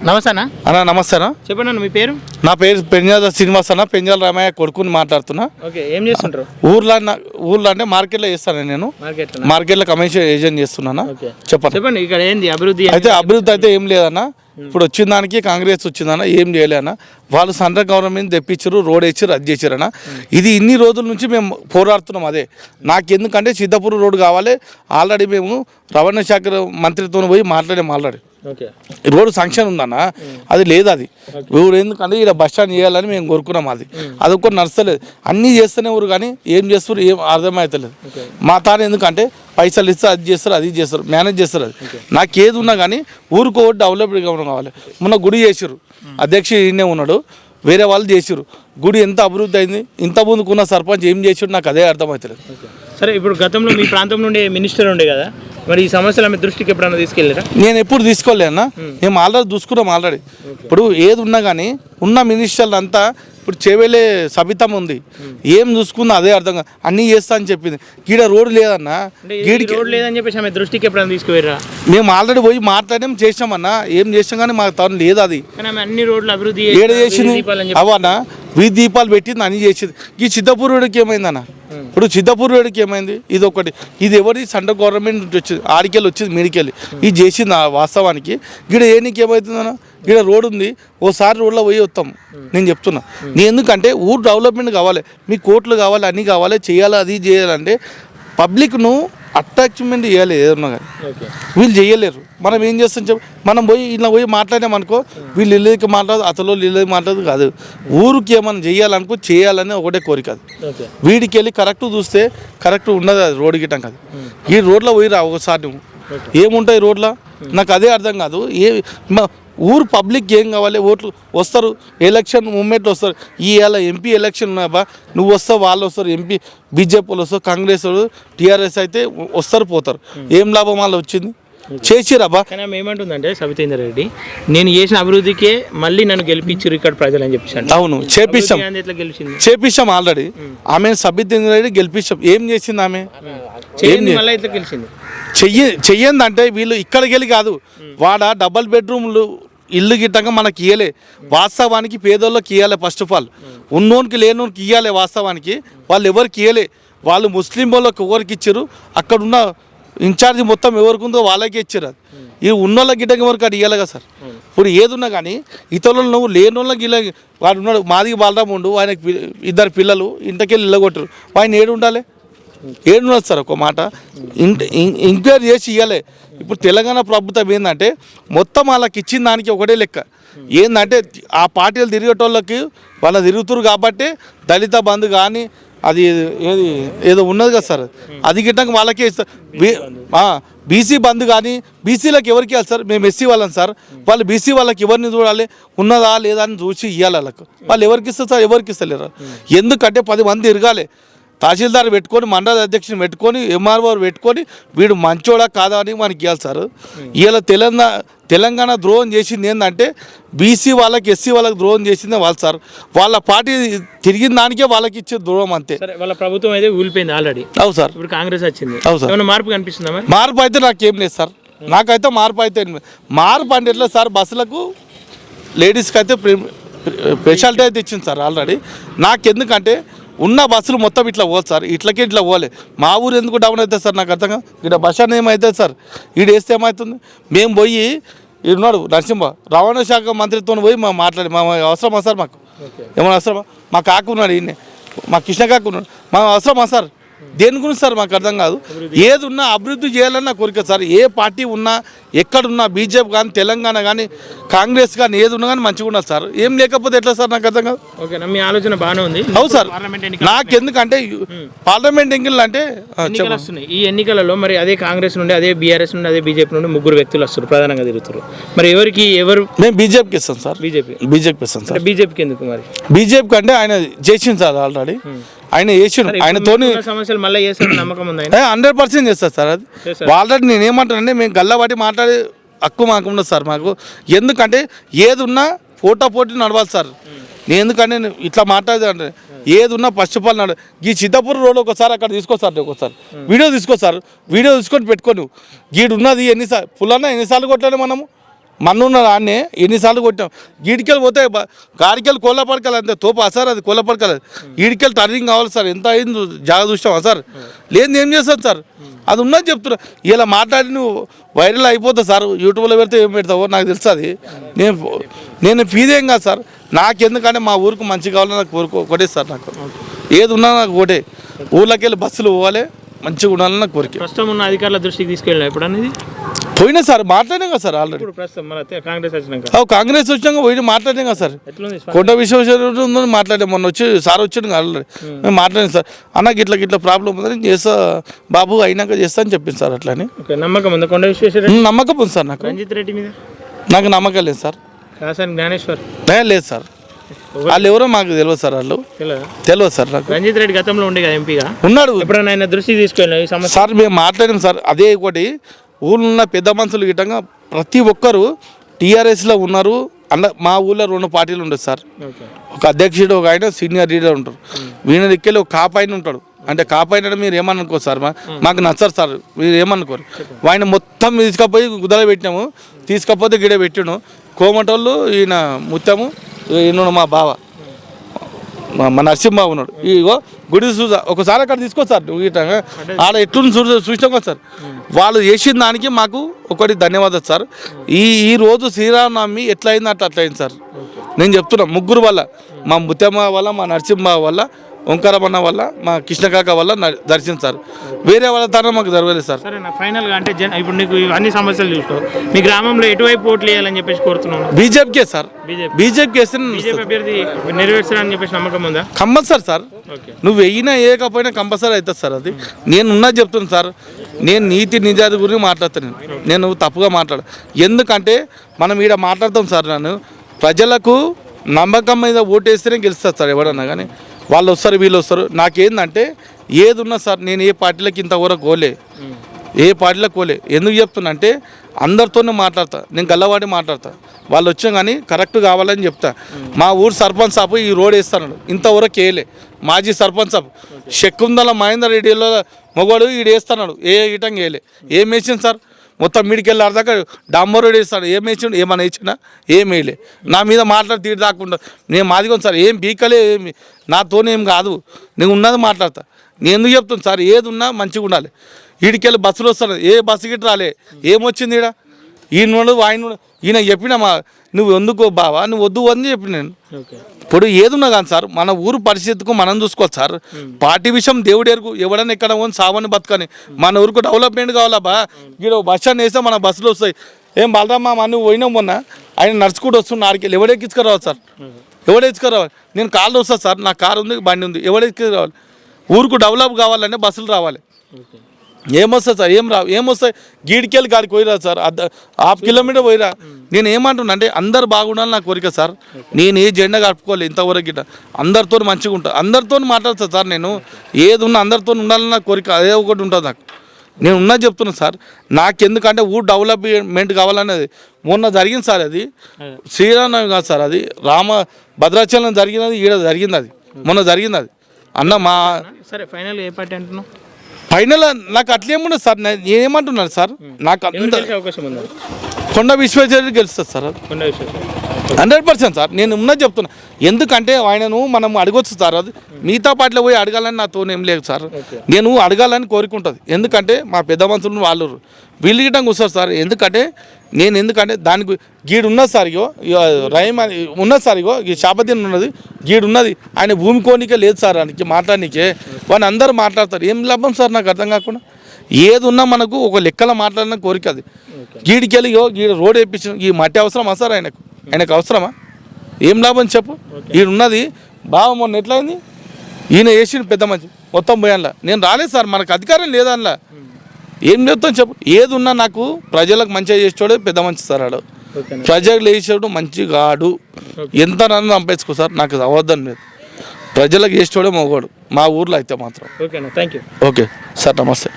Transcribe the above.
నమస్తే అన్న. అన్న నమస్తే అన్న. చెప్పండి అన్న, మీ పేరు? నా పేరు పెంజాల శ్రీనివాస్ అన్న, పెంజాల రామయ్య కొడుకుని మాట్లాడుతున్నా. ఓకే, ఏం చేస్తుంటారు? ఊర్లో అంటే మార్కెట్లో చేస్తాను నేను. మార్కెట్లో కమిషన్ ఏజెంట్ చేస్తున్నాను. చెప్పండి ఇక్కడ ఏంది అభివృద్ధి? అయితే అభివృద్ధి అయితే ఏం లేదన్న. ఇప్పుడు వచ్చిన దానికి కాంగ్రెస్ వచ్చిందన్న, ఏం చేయలేదన్న. వాళ్ళు సెంట్రల్ గవర్నమెంట్ తెప్పించారు, రోడ్ వేసారు, అది చేశారన్న. ఇది ఇన్ని రోజుల నుంచి మేము పోరాడుతున్నాం. అదే నాకు ఎందుకంటే సిద్ధపూర్ రోడ్ కావాలి. ఆల్రెడీ మేము రవాణా శాఖ మంత్రితో పోయి మాట్లాడాము. ఆల్రెడీ రోడ్డు శాంక్షన్ ఉందన్న, అది లేదు. అది ఇప్పుడు ఎందుకంటే ఇక్కడ బస్ స్టాండ్ చేయాలని మేము కోరుకున్నాం. అది ఒక్కటి నడుస్తలేదు. అన్నీ చేస్తూనే ఊరు కానీ ఏం చేస్తారు ఏం అర్థమవుతలేదు. మా తాను ఎందుకంటే పైసలు ఇస్తారు, అది చేస్తారు, అది చేస్తారు, మేనేజ్ చేస్తారు. అది నాకు ఏది ఉన్నా కానీ ఊరుకో డెవలప్డ్ కావాలి. మొన్న గుడి చేసారు, అధ్యక్షుడు ఈయనే ఉన్నాడు, వేరే వాళ్ళు చేసారు. గుడి ఎంత అభివృద్ధి అయింది. ఇంత ముందుకున్న సర్పంచ్ ఏం చేసాడు నాకు అదే అర్థమవుతలేదు. సరే, ఇప్పుడు గతంలో మీ ప్రాంతం నుండి మినిస్టర్ ఉండే కదా, మరి ఈ సమస్యలు మీ దృష్టికి ఎప్పుడైనా తీసుకెళ్ళారా? నేను ఎప్పుడు తీసుకోలే అన్న. మేము ఆల్రెడీ చూసుకున్నాం. ఆల్రెడీ ఇప్పుడు ఏది ఉన్నా కానీ ఉన్న మినిస్టర్లు అంతా ఇప్పుడు చేవేలే సబితం ఉంది, ఏం చూసుకుందో అదే అర్థం కాదు. అన్నీ చేస్తా అని చెప్పింది. గీడ రోడ్డు లేదన్న, గీడికి రోడ్ లేదని చెప్పేసి ఆమె దృష్టికి ఎప్పుడైనా తీసుకుపోయారా? మేము ఆల్రెడీ పోయి మాట్లాడడం చేసామన్నా, ఏం చేసాం కానీ మాకు తను లేదు. అది అన్ని రోడ్లు అభివృద్ధి ఏడ చేసింది అవన్నా, వీధి దీపాలు పెట్టింది, అన్ని చేసింది. ఈ సిద్ధపూర్వుడికి ఏమైందన్న? ఇప్పుడు సిద్ధపూర్వుడికి ఏమైంది? ఇది ఒకటి, ఇది ఎవరి సెంట్రల్ గవర్నమెంట్ నుంచి వచ్చింది, ఆడికెళ్ళి వచ్చింది, మీడికెళ్ళి ఇది చేసింది. వాస్తవానికి గీడ ఏనికి ఏమవుతుందన్న? గీడ రోడ్ ఉంది, ఓసారి రోడ్లో పోయి వస్తాం. నేను చెప్తున్నా, నేను ఎందుకంటే ఊరు డెవలప్మెంట్ కావాలి, మీ కోట్లు కావాలి, అన్నీ కావాలి, చేయాలి. అది చేయాలంటే పబ్లిక్ను అట్రాక్ట్మెంట్ చేయాలి. ఏదన్నా కానీ వీళ్ళు చేయలేరు. మనం ఏం చేస్తాం చెప్పి మనం పోయి ఇలా పోయి మాట్లాడామనుకో, వీళ్ళు ఇళ్ళకి మాట్లాడదు, అతలో ఇళ్ళకి మాట్లాడదు కాదు. ఊరికి ఏమన్నా చేయాలనుకో చేయాలని ఒకటే కోరిక. అది వీడికి వెళ్ళి కరెక్ట్ చూస్తే కరెక్ట్ ఉండదు. అది రోడ్డు గిట్టం కాదు. ఈ రోడ్లో పోయి రా ఒకసారి, నువ్వు ఏముంటాయి రోడ్లో నాకు అదే అర్థం కాదు. ఊరు పబ్లిక్ ఏం కావాలి? ఓట్లు వస్తారు, ఎలక్షన్ మూమెంట్లో వస్తారు. ఇలా ఎంపీ ఎలక్షన్ ఉన్నాయా, నువ్వు వస్తావు, వాళ్ళు వస్తారు, ఎంపీ బీజేపీ వాళ్ళు వస్తారు, కాంగ్రెస్ వాళ్ళు, టీఆర్ఎస్ అయితే వస్తారు, పోతారు. ఏం లాభం వాళ్ళు వచ్చింది? చేసిరాబా. కానీ ఏమంటుందంటే సబితేందర్ రెడ్డి, నేను చేసిన అభివృద్ధికే మళ్ళీ నన్ను గెలిపించారు ఇక్కడ ప్రజలు అని చెప్పేసి. అవును, చేపిస్తాం ఆల్రెడీ. ఆమె సబితేందర్ రెడ్డి గెలిపించాం. ఏం చేసింది ఆమె? గెలిచింది చెయ్యందంటే వీళ్ళు ఇక్కడికి వెళ్ళి కాదు, వాడ డబల్ బెడ్రూమ్లు ఇల్లు గిట్టంగా మనకి ఇయ్యలే. వాస్తవానికి పేదోళ్ళకి ఇవ్వాలి. ఫస్ట్ ఆఫ్ ఆల్ ఉన్నోనికి లేనోనికి ఇవ్వాలి. వాస్తవానికి వాళ్ళు ఎవరికి ఇవ్వలే. వాళ్ళు ముస్లిం వాళ్ళకి ఎవరికి ఇచ్చారు, అక్కడున్న ఇన్ఛార్జి మొత్తం ఎవరికి ఉందో వాళ్ళకే ఇచ్చారు. అది ఈ ఉన్నోళ్ళ గిడ్డకి ఎవరికి అది ఇవ్వాలి కదా సార్. ఇప్పుడు ఏదున్నా కానీ ఇతరులు నువ్వు లేనోళ్ళకి ఇలా వాడు ఉన్నాడు, మాదికి బాలరాము ఉండు, ఆయనకి 2 పిల్లలు ఇంటికెళ్ళి ఇళ్ళగొట్టరు, ఆయన ఏడు ఉండాలి? ఏడున్నది సార్? ఒక మాట ఎంక్వైరీ చేసి ఇవ్వాలి. ఇప్పుడు తెలంగాణ ప్రభుత్వం ఏంటంటే మొత్తం వాళ్ళకి ఇచ్చిన దానికి ఒకటే లెక్క. ఏంటంటే ఆ పార్టీలు తిరిగేటోళ్ళకి వాళ్ళు తిరుగుతురు కాబట్టి దళిత బంధు కానీ అది ఏదో ఉన్నది కదా సార్, అది గిట్టక వాళ్ళకే ఇస్తారు. బీసీ బంధు కానీ బీసీలకు ఎవరికి ఇవ్వాలి సార్? మేము ఎస్సీ వాళ్ళం సార్. వాళ్ళు బీసీ వాళ్ళకి ఎవరిని చూడాలి, ఉన్నదా లేదా అని చూసి ఇవ్వాలి. వాళ్ళకు వాళ్ళు ఎవరికి ఇస్తారు సార్? ఎవరికి ఇస్తలేరు. ఎందుకంటే 10 మంది తిరగాలి. తహసీల్దార్ పెట్టుకొని, మండల అధ్యక్షుని పెట్టుకొని, ఎంఆర్ఓ పెట్టుకొని, వీడు మంచోడా కాదా అని మనకి ఇవ్వాలి సార్. ఇలా తెలంగాణ ద్రోహం చేసింది ఏంటంటే బీసీ వాళ్ళకి, ఎస్సీ వాళ్ళకి ద్రోహం చేసిందే వాళ్ళు సార్. వాళ్ళ పార్టీ తిరిగిన దానికే వాళ్ళకి ఇచ్చే ద్రోహం అంతే. వాళ్ళ ప్రభుత్వం అయితే ఊలిపోయింది ఆల్రెడీ. అవు సార్, ఇప్పుడు కాంగ్రెస్ వచ్చింది. అవు సార్. మార్పు కనిపిస్తుందా? మార్పు అయితే నాకేం లేదు సార్. నాకైతే మార్పు అయితే మార్పు అంటే ఎట్లా సార్? బస్సులకు లేడీస్కి అయితే స్పెషాలిటీ అయితే ఇచ్చింది సార్ ఆల్రెడీ. నాకెందుకంటే ఉన్న బస్సులు మొత్తం ఇట్లా పోదు సార్, ఇట్లకే ఇట్లా పోలే. మా ఊరు ఎందుకు డౌన్ అవుతుంది సార్? నాకు అర్థంగా ఇక్కడ బస్ స్టాండ్ ఏమవుతుంది సార్? ఈడు వేస్తే ఏమవుతుంది? మేము పోయి ఈడున్నాడు నరసింహ, రవాణా శాఖ మంత్రితో పోయి మాట్లాడి మా అవసరమా సార్? మాకు ఏమైనా అవసరమా? మా కాకు ఉన్నాడు, ఈయనే మా కృష్ణ కాకు ఉన్నాడు, మా అవసరమా సార్? దేని గురించి సార్ మాకు అర్థం కాదు. ఏది ఉన్నా అభివృద్ధి చేయాలన్న కోరిక సార్. ఏ పార్టీ ఉన్నా, ఎక్కడున్నా, బీజేపీ కానీ, తెలంగాణ కానీ, కాంగ్రెస్ కానీ, ఏది ఉన్నా కానీ మంచిగా ఉన్నారు సార్. ఏం లేకపోతే ఎట్లా సార్? నాకు అర్థం కాదు. ఓకేనా, మీ ఆలోచన బాగానే ఉంది. అవు సార్. నాకెందుకంటే పార్లమెంట్ ఎన్నికలు అంటే వస్తున్నాయి. ఈ ఎన్నికలలో మరి అదే కాంగ్రెస్ నుండి, అదే బీఆర్ఎస్ నుండి, అదే బీజేపీ నుండి 3 వ్యక్తులు వస్తారు, ప్రధానంగా తిరుగుతారు. మరి ఎవరు? మేము బీజేపీకి ఇస్తాం సార్. బీజేపీకి ఇస్తాం సార్. బీజేపీకి ఎందుకు మరి? బీజేపీకి అంటే ఆయన చేసింది సార్ ఆల్రెడీ. ఆయన చేసిండు, ఆయనతోని సమస్యలు మళ్ళీ చేస్తారు నమ్మకం ఉంది. 100% చేస్తారు సార్. అది ఆల్రెడీ నేను ఏమంటానంటే మేము గల్లబట్టి మాట్లాడే హక్కు మాకు ఉండదు సార్. మాకు ఎందుకంటే ఏది ఉన్నా పోటీ నడవాలి సార్. నేను ఎందుకంటే ఇట్లా మాట్లాడేది ఏది ఉన్నా ఫస్ట్ ఆఫ్ ఆల్ ఈ సిద్ధపూర్ రోడ్ ఒకసారి అక్కడ తీసుకొస్తారు, ఒకసారి వీడియో తీసుకొస్తారు, వీడియో తీసుకొని పెట్టుకోను. గీడు ఉన్నది ఎన్నిసార్లు పుల్లన్నా ఎన్నిసార్లు కొట్టాలి మనము? మన్నున్న దాన్నే ఎన్నిసార్లు కొట్టాం. ఈడికెళ్ళి పోతే గాడికెళ్ళి కోళ్ళ పడకలు అంతే తోపా సార్, అది కోళ్ళ పడకలు. ఈడికెళ్ళి టర్నింగ్ కావాలి సార్, ఎంత అయింది జాగ చూసామా సార్? లేదు ఏం చేస్తాను సార్, అది ఉన్నది చెప్తున్నా. ఇలా మాట్లాడి నువ్వు వైరల్ అయిపోతావు సార్, యూట్యూబ్లో పెడితే ఏం పెడతావో నాకు తెలుసు. అది నేను ఫీదేం కాదు సార్, నాకెందుకంటే మా ఊరికి మంచి కావాలని నాకు ఒకటే సార్. నాకు ఏది ఉన్నా నాకు ఒకటే, ఊర్లోకి వెళ్ళి బస్సులు పోవాలి, మంచిగా ఉండాలని నాకు కోరిక. ప్రస్తుతం ఉన్న అధికారుల దృష్టికి తీసుకెళ్ళినా ఇప్పుడు అనేది పోయినా సార్, మాట్లాడాం కదా సార్ ఆల్రెడీ. ఇప్పుడు ప్రస్తుతం మన కాంగ్రెస్ వచ్చినాక కాంగ్రెస్ వచ్చినాక పోయి మాట్లాడాం కదా సార్. ఎట్లుంది కొండ విశ్వేశ్వరరావు మాట్లాడాం, మొన్న వచ్చి సార్ వచ్చాడు ఆల్రెడీ. మేము మాట్లాడాం సార్, అన్నకి ఇట్లా ప్రాబ్లం ఉందని చేస్తా బాబు, అయినాక చేస్తా అని చెప్పింది సార్. అట్లా అని నమ్మకం ఉంది కొండ విశ్వేశ్వర నమ్మకం ఉంది సార్. నాకు రంజిత్ రెడ్డి మీద నాకు నమ్మకం లేదు సార్. కాసాని జ్ఞానేశ్వర్ లేదు సార్, వాళ్ళు ఎవరో మాకు తెలియదు సార్. వాళ్ళు తెలియదు సార్. నాకు రంజిత్ రెడ్డి గతంలో ఉండే కదా ఎంపీగా ఉన్నాడు. ఎప్పుడైనా ఆయన దృష్టికి తీసుకెళ్ళిన ఈ సమస్య సార్ మేము మాట్లాడాం సార్. అదే ఒకటి, ఊళ్ళో ఉన్న పెద్ద మనుషులు గిట్టంగా ప్రతి ఒక్కరు టీఆర్ఎస్లో ఉన్నారు. మా ఊళ్ళో 2 పార్టీలు ఉండదు సార్. ఒక అధ్యక్షుడు, ఒక ఆయన సీనియర్ లీడర్ ఉంటారు. వీళ్ళ దిక్కెళ్ళి ఒక కాపాయన ఉంటాడు. అంటే కాపాయన మీరు ఏమనుకో సార్, మాకు నచ్చరు సార్, మీరు ఏమనుకోరు. ఆయన మొత్తం తీసుకపోయి గుద్దలో పెట్టినాము, తీసుకపోతే గిడ పెట్టిను. కోమటోళ్ళు ఈయన ముత్యము, ఈయన మా బావ మా నరసింహబాబు ఉన్నాడు. ఇగో గుడి చూసా ఒకసారి అక్కడ తీసుకోవచ్చు సార్. నువ్వు ఇట్లా ఆడ ఎట్లు చూసినాం కదా సార్. వాళ్ళు చేసిన దానికి మాకు ఒకటి ధన్యవాదాలు సార్. ఈ రోజు శ్రీరామనవమి ఎట్లా అయింది అట్లా అయింది సార్. నేను చెప్తున్నా, ముగ్గురు వల్ల, మా ముత్యమ్మ వల్ల, మా నరసింహబాబు వల్ల, ఓంకారమన్న వల్ల, మా కృష్ణకాక వల్ల దర్శనం సార్. వేరే వాళ్ళ తన మాకు జరగలేదు సార్. సరే ఫైనల్గా అంటే ఇప్పుడు నీకు అన్ని సమస్యలు చూసినావు, మీ గ్రామంలో ఎటువైపు ఓట్లు వేయాలని చెప్పేసి కోరుతున్నాను. బీజేపీకే సార్, బీజేపీకి వేస్తే బీజేపీ అభ్యర్థి నెరవేర్చాలని చెప్పేసి నమ్మకం ఉందా? Compulsory sir. నువ్వు వెయ్యినా వేయకపోయినా కంపల్సరీ అవుతుంది సార్. అది నేను ఉన్నది చెప్తున్నాను సార్. నేను నీతి నిజాయితీ గురించి మాట్లాడతాను. నేను తప్పుగా మాట్లాడు, ఎందుకంటే మనం ఈడ మాట్లాడతాం సార్. నన్ను ప్రజలకు నమ్మకం మీద ఓటేస్తేనే గెలుస్తారు సార్ ఎవడన్నా కానీ. వాళ్ళు వస్తారు, వీళ్ళు వస్తారు. నాకేందంటే ఏది ఉన్నా సార్, నేను ఏ పార్టీలకి ఇంతవరకు కోలే, ఏ పార్టీలకు కోలే. ఎందుకు చెప్తున్నా అంటే అందరితోనే మాట్లాడతా, నేను గల్లవాడి మాట్లాడతా. వాళ్ళు వచ్చాం కానీ కరెక్ట్ కావాలని చెప్తా. మా ఊరు సర్పంచ్ సాబు ఈ రోడ్ వేస్తాడు, ఇంతవరకు వేయలే. మాజీ సర్పంచ్ సాబు శకుందల మహేందర్ రెడ్డిలో మొగోడు ఈడు వేస్తున్నాడు, ఏ ఇటంగా వేయలే. ఏం వేసింది సార్, మొత్తం మీడికెళ్ళి ఆడదాకా డాంబర్ రోడ్ వేస్తాడు. ఏం వేసిండు, ఏమైనా వేసినా ఏం వేయలే. నా మీద మాట్లాడి తీరు రాకుండా నేను మాదిగోను సార్, ఏం బీకలే, ఏమి నాతోనేం కాదు. నేను ఉన్నది మాట్లాడతా. నేను ఎందుకు చెప్తాను సార్, ఏది ఉన్నా మంచిగా ఉండాలి. ఈడికెళ్ళి బస్సులు వస్తాడు, ఏ బస్సు గిట్ట రాలే. ఏమొచ్చింది ఈడ, ఈయన చెప్పిన నువ్వు ఎందుకో బావా, నువ్వు వద్దు అని చెప్పిన నేను. ఇప్పుడు ఏదున్నా కానీ సార్, మన ఊరు పరిస్థితికి మనం చూసుకోవచ్చు సార్. పార్టీ విషయం దేవుడు ఎరుగు, ఎవడన్నా ఎక్కడ పోని సావని బతకని. మన ఊరికి డెవలప్మెంట్ కావాలా బా. ఇక్కడ బస్ స్టాండ్ వేస్తే మన బస్సులు వస్తాయి. ఏం బలరామ్మ నువ్వు పోయినాం మొన్న, ఆయన నడుచుకుంటూ వస్తున్నా ఆడికి ఎవడెక్కించుకురావాలి సార్, ఎవడెక్కించుకురావాలి. నేను కార్లు వస్తా సార్, నా కారు ఉంది, బండి ఉంది, ఎవడెక్కించుకురావాలి. ఊరుకు డెవలప్ కావాలంటే బస్సులు రావాలి. ఏమొస్తుంది సార్, ఏం రావు. ఏమొస్తాయి, గీడికెళ్ళి గాడికి పోయిరా సార్, 1/2 కిలోమీటర్ పోయిరా. నేను ఏమంటున్నా అంటే అందరు బాగుండాలి నా కోరిక సార్. నేను ఏ జెండా కట్టుకోవాలి ఇంతవరకు గిట్ట, అందరితో మంచిగా ఉంటా, అందరితో మాట్లాడతా సార్. నేను ఏది ఉన్నా అందరితో ఉండాలని నా కోరిక, అదే ఒకటి ఉంటుంది నాకు. నేను ఉన్నది చెప్తున్నా సార్. నాకెందుకంటే ఊరు డెవలప్మెంట్ కావాలనేది మొన్న జరిగింది సార్. అది శ్రీరామనవమి కాదు సార్, అది భద్రాచలం జరిగినది, ఈడ జరిగింది. అది మొన్న జరిగింది. అది అన్న మా సరే ఫైనల్ ఏ పార్టీ అంటున్నావు? ఫైనల్ నాకు అట్లేముండదు సార్. నేను ఏమంటున్నాను సార్, నాకు అంత అవకాశం ఉంది, కొండ విశ్వేశ్వరరెడ్డి గెలుస్తుంది సార్. 100% సార్. నేను ఉన్నది చెప్తున్నా, ఎందుకంటే ఆయనను మనం అడగొచ్చు సార్. అది మిగతా పార్టీలో పోయి అడగాలని నాతో ఏం లేదు సార్. నేను అడగాలని కోరుకుంటుంది, ఎందుకంటే మా పెద్ద మనుషులు వాళ్ళు వీళ్ళు గిట్టంగా వస్తారు సార్. ఎందుకంటే దానికి గీడు ఉన్నది సార్. ఇగో రైమ్ ఉన్నది సార్, ఇగో ఈ శాపదిన ఉన్నది, గీడు ఉన్నది. ఆయన భూమి కోనికే లేదు సార్, ఆయనకి మాట్లాడనికే. వాడిని అందరూ మాట్లాడతారు, ఏం లాభం సార్ నాకు అర్థం కాకుండా. ఏది ఉన్నా మనకు ఒక లెక్కలో మాట్లాడిన కోరిక. అది గీడికెళ్ళి గీడు రోడ్ వేయించిన ఈ మట్టి అవసరమా సార్ ఆయనకు అవసరమా? ఏం లాభం చెప్పు. ఈడున్నది బావ మొన్న ఎట్లయింది, ఈయన వేసిన పెద్ద మంచి మొత్తం పోయాన్లా. నేను రాలేదు సార్, మనకు అధికారం లేదనలా. ఏం చెప్తాను చెప్పు. ఏది ఉన్నా నాకు ప్రజలకు మంచిగా చేసేవాడు పెద్ద మంచి సార్. ఆడు ప్రజలకు వేసేవాడు మంచిగా ఆడు, ఎంత నన్ను చంపేసుకో సార్, నాకు అవద్దం లేదు. ప్రజలకు చేసేవాడే మగవాడు మా ఊర్లో అయితే మాత్రం. ఓకేనా, థ్యాంక్ యూ. ఓకే సార్, నమస్తే.